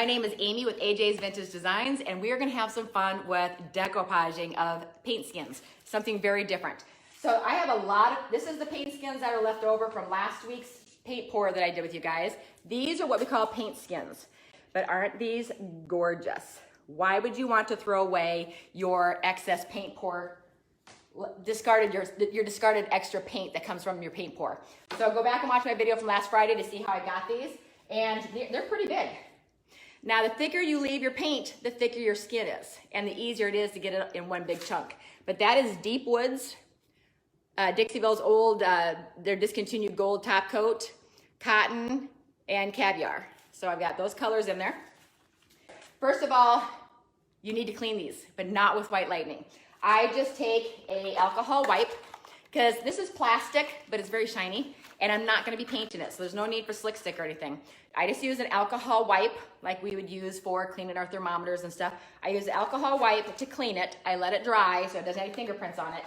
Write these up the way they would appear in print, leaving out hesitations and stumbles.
My name is Amy with AJ's Vintage Designs, and we are gonna have some fun with decoupaging of paint skins, something very different. So I have a lot of, this is the paint skins that are left over from last week's paint pour that I did with you guys. These are what we call paint skins, but aren't these gorgeous? Why would you want to throw away your excess paint pour, your discarded extra paint that comes from your paint pour? So go back and watch my video from last Friday to see how I got these, and they're pretty big. Now, the thicker you leave your paint, the thicker your skin is, and the easier it is to get it in one big chunk. But that is Deep Woods, Dixie-Belle's old, their discontinued gold top coat, cotton, and caviar. So I've got those colors in there. First of all, you need to clean these, but not with White Lightning. I just take a alcohol wipe, because this is plastic, but it's very shiny, and I'm not gonna be painting it, so there's no need for slick stick or anything. I just use an alcohol wipe, like we would use for cleaning our thermometers and stuff. I use an alcohol wipe to clean it. I let it dry so it doesn't have any fingerprints on it.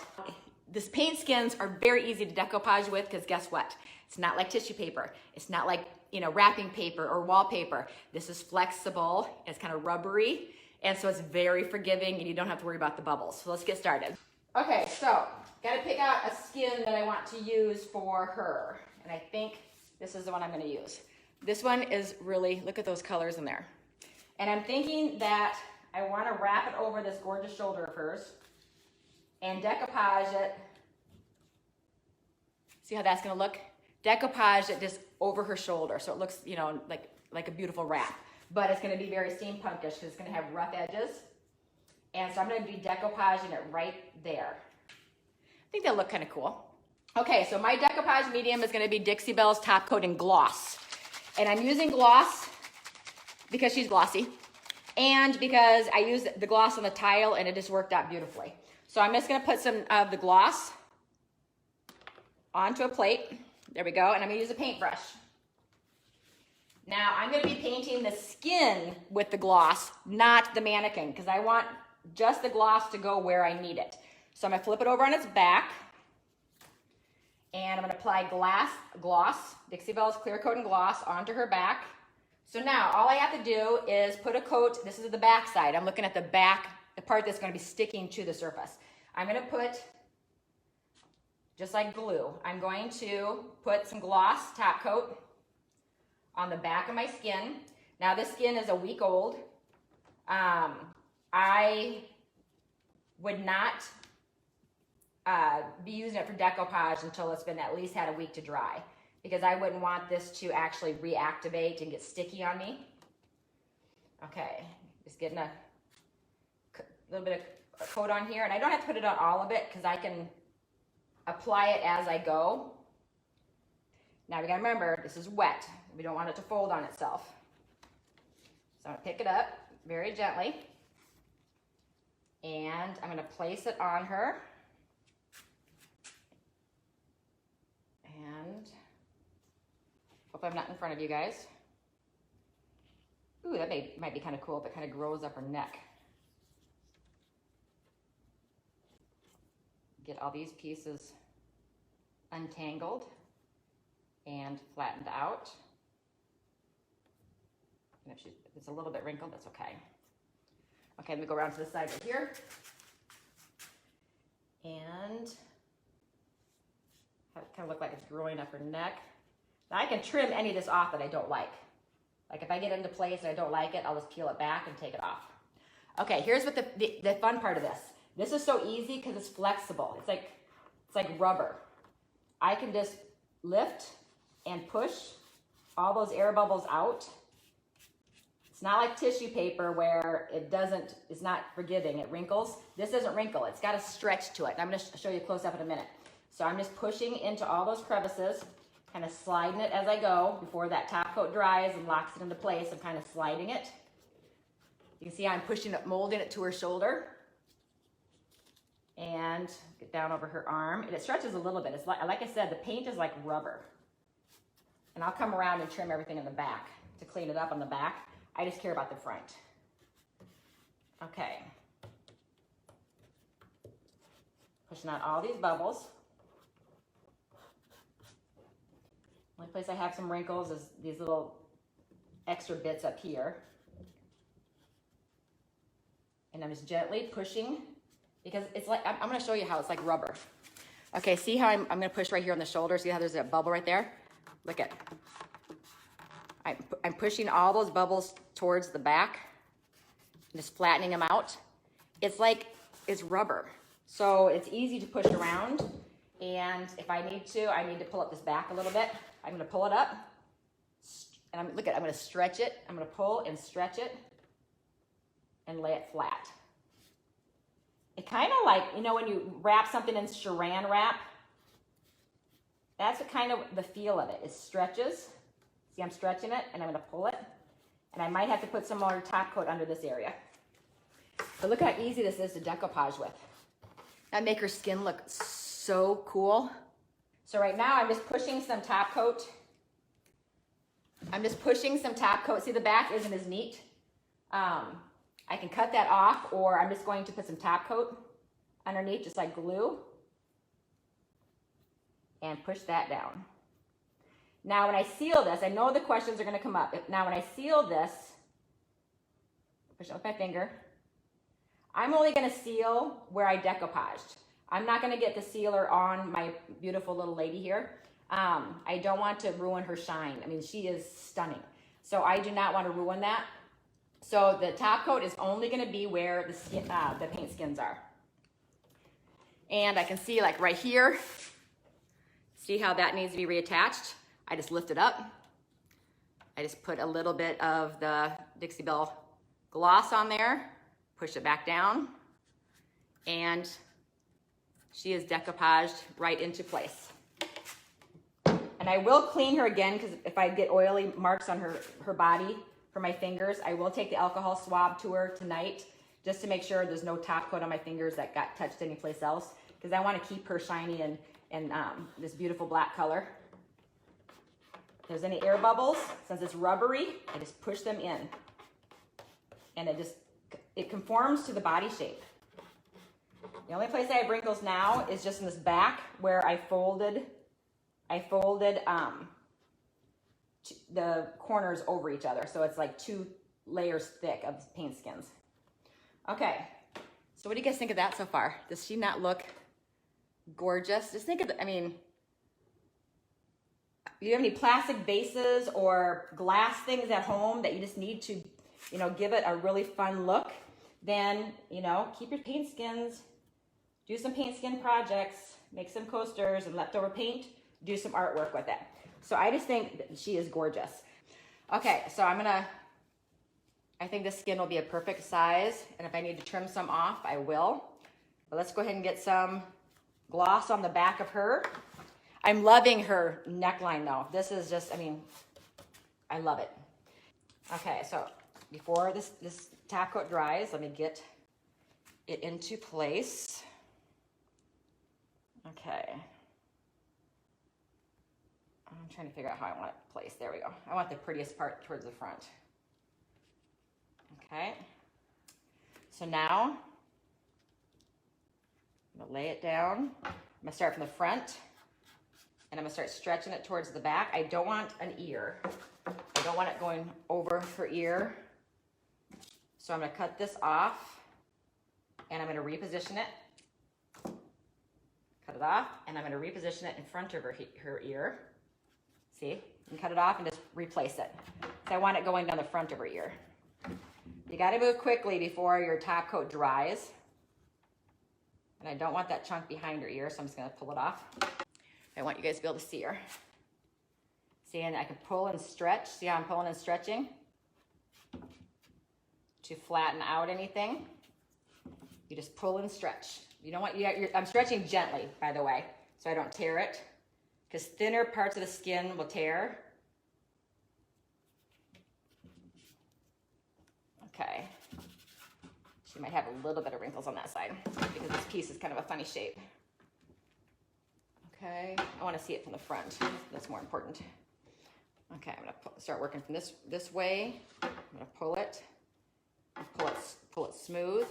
This paint skins are very easy to decoupage with, because guess what? It's not like tissue paper. It's not like, you know, wrapping paper or wallpaper. This is flexible, it's kind of rubbery, and so it's very forgiving, and you don't have to worry about the bubbles. So let's get started. Okay, so gotta pick out a skin that I want to use for her, and I think this is the one I'm gonna use. This one is really, look at those colors in there. And I'm thinking that I want to wrap it over this gorgeous shoulder of hers and decoupage it. See how that's going to look? Decoupage it just over her shoulder, so it looks, you know, like a beautiful wrap. But it's going to be very steampunkish because it's going to have rough edges. And so I'm going to be decoupaging it right there. I think that'll look kind of cool. Okay, so my decoupage medium is going to be Dixie-Belle's Top Coat in Gloss. And I'm using gloss because she's glossy, and because I used the gloss on the tile and it just worked out beautifully. So I'm just gonna put some of the gloss onto a plate. There we go, and I'm gonna use a paintbrush. Now I'm gonna be painting the skin with the gloss, not the mannequin, because I want just the gloss to go where I need it. So I'm gonna flip it over on its back, and I'm gonna apply gloss, Dixie-Belle's Clear Coat and Gloss, onto her back. So now all I have to do is put a coat, this is the back side. I'm looking at the back, the part that's gonna be sticking to the surface. I'm gonna put, just like glue, I'm going to put some gloss top coat on the back of my skin. Now this skin is a week old. I would not be using it for decoupage until it's been at least had a week to dry, because I wouldn't want this to actually reactivate and get sticky on me. Okay, just getting a little bit of coat on here, and I don't have to put it on all of it because I can apply it as I go. Now we gotta remember, this is wet. We don't want it to fold on itself. So I'm gonna pick it up very gently, and I'm gonna place it on her. And hope I'm not in front of you guys. Ooh, that might be kind of cool if it kind of grows up her neck. Get all these pieces untangled and flattened out. And if it's a little bit wrinkled, that's okay. Okay, let me go around to the side right here. And it kind of look like it's growing up her neck. Now I can trim any of this off that I don't like. Like if I get into place and I don't like it, I'll just peel it back and take it off. Okay, here's what the fun part of this. This is so easy because it's flexible. It's like rubber. I can just lift and push all those air bubbles out. It's not like tissue paper where it's not forgiving, it wrinkles. This doesn't wrinkle, it's got a stretch to it. I'm gonna show you close up in a minute. So I'm just pushing into all those crevices, kind of sliding it as I go before that top coat dries and locks it into place. I'm kind of sliding it. You can see I'm pushing it, molding it to her shoulder. And get down over her arm. And it stretches a little bit. It's like I said, the paint is like rubber. And I'll come around and trim everything in the back to clean it up on the back. I just care about the front. Okay. Pushing out all these bubbles. Only place I have some wrinkles is these little extra bits up here. And I'm just gently pushing because it's like, I'm gonna show you how it's like rubber. Okay, see how I'm gonna push right here on the shoulder. See how there's a bubble right there? Look at, I'm pushing all those bubbles towards the back, just flattening them out. It's like, it's rubber. So it's easy to push around. And if I need to pull up this back a little bit. I'm gonna pull it up. And I'm gonna stretch it. I'm gonna pull and stretch it and lay it flat. It kind of like, you know, when you wrap something in saran wrap, that's what kind of the feel of it. It stretches. See, I'm stretching it and I'm gonna pull it. And I might have to put some more top coat under this area. But look how easy this is to decoupage with. That makes her skin look so cool. So right now I'm just pushing some top coat. See, the back isn't as neat. I can cut that off, or I'm just going to put some top coat underneath, just like glue, and push that down. Now when I seal this, I know the questions are gonna come up. Now when I seal this, push it with my finger, I'm only gonna seal where I decoupaged. I'm not gonna get the sealer on my beautiful little lady here. I don't want to ruin her shine. I mean, she is stunning. So I do not want to ruin that. So the top coat is only gonna be where the skin, the paint skins are. And I can see like right here, see how that needs to be reattached? I just lift it up. I just put a little bit of the Dixie Belle gloss on there, push it back down, and she is decoupaged right into place. And I will clean her again, because if I get oily marks on her body for my fingers, I will take the alcohol swab to her tonight, just to make sure there's no top coat on my fingers that got touched anyplace else, because I want to keep her shiny and this beautiful black color. If there's any air bubbles, since it's rubbery, I just push them in. And it conforms to the body shape. The only place I have wrinkles now is just in this back where I folded the corners over each other. So it's like 2 layers thick of paint skins. Okay, so what do you guys think of that so far? Does she not look gorgeous? Just think of I mean, do you have any plastic vases or glass things at home that you just need to, you know, give it a really fun look? Then, you know, keep your paint skins, do some paint skin projects, make some coasters and leftover paint, do some artwork with it. So I just think that she is gorgeous. Okay, so I think this skin will be a perfect size, and if I need to trim some off, I will. But let's go ahead and get some gloss on the back of her. I'm loving her neckline though. This is just, I mean, I love it. Okay, so before this top coat dries, let me get it into place. Okay. I'm trying to figure out how I want it placed. There we go. I want the prettiest part towards the front. Okay. So now, I'm gonna lay it down. I'm gonna start from the front, and I'm gonna start stretching it towards the back. I don't want an ear. I don't want it going over her ear. So I'm gonna cut this off, and I'm gonna reposition it. Cut it off, and I'm gonna reposition it in front of her ear. See, and cut it off and just replace it. So I want it going down the front of her ear. You gotta move quickly before your top coat dries. And I don't want that chunk behind her ear, so I'm just gonna pull it off. I want you guys to be able to see her. See, and I can pull and stretch. See how I'm pulling and stretching? To flatten out anything. You just pull and stretch. You don't want, I'm stretching gently, by the way, so I don't tear it, because thinner parts of the skin will tear. Okay. She might have a little bit of wrinkles on that side, because this piece is kind of a funny shape. Okay, I want to see it from the front. That's more important. Okay, I'm gonna start working from this way. I'm gonna pull it smooth.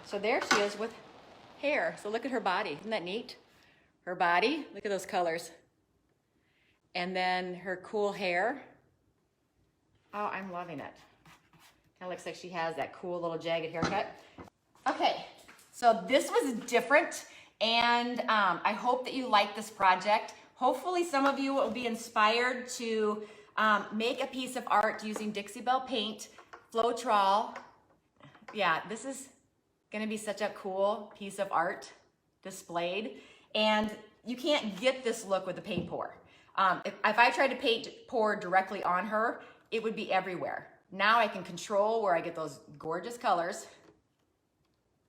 So there she is with hair. So look at her body. Isn't that neat? Her body, look at those colors. And then her cool hair. Oh, I'm loving it. Kind of looks like she has that cool little jagged haircut. Okay, so this was different, and I hope that you like this project. Hopefully some of you will be inspired to make a piece of art using Dixie Belle paint, Floetrol. Yeah, this is gonna be such a cool piece of art displayed, and you can't get this look with a paint pour. If I tried to paint pour directly on her, it would be everywhere. Now I can control where I get those gorgeous colors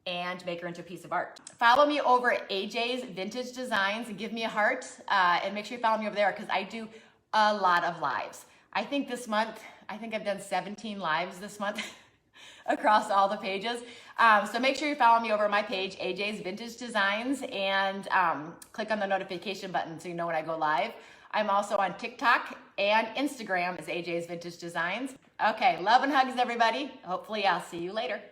and make her into a piece of art. Follow me over at AJ's Vintage Designs and give me a heart, and make sure you follow me over there because I do a lot of lives. I think this month, I've done 17 lives this month across all the pages. So make sure you follow me over on my page, AJ's Vintage Designs, and click on the notification button so you know when I go live. I'm also on TikTok and Instagram as AJ's Vintage Designs. Okay, love and hugs, everybody. Hopefully I'll see you later.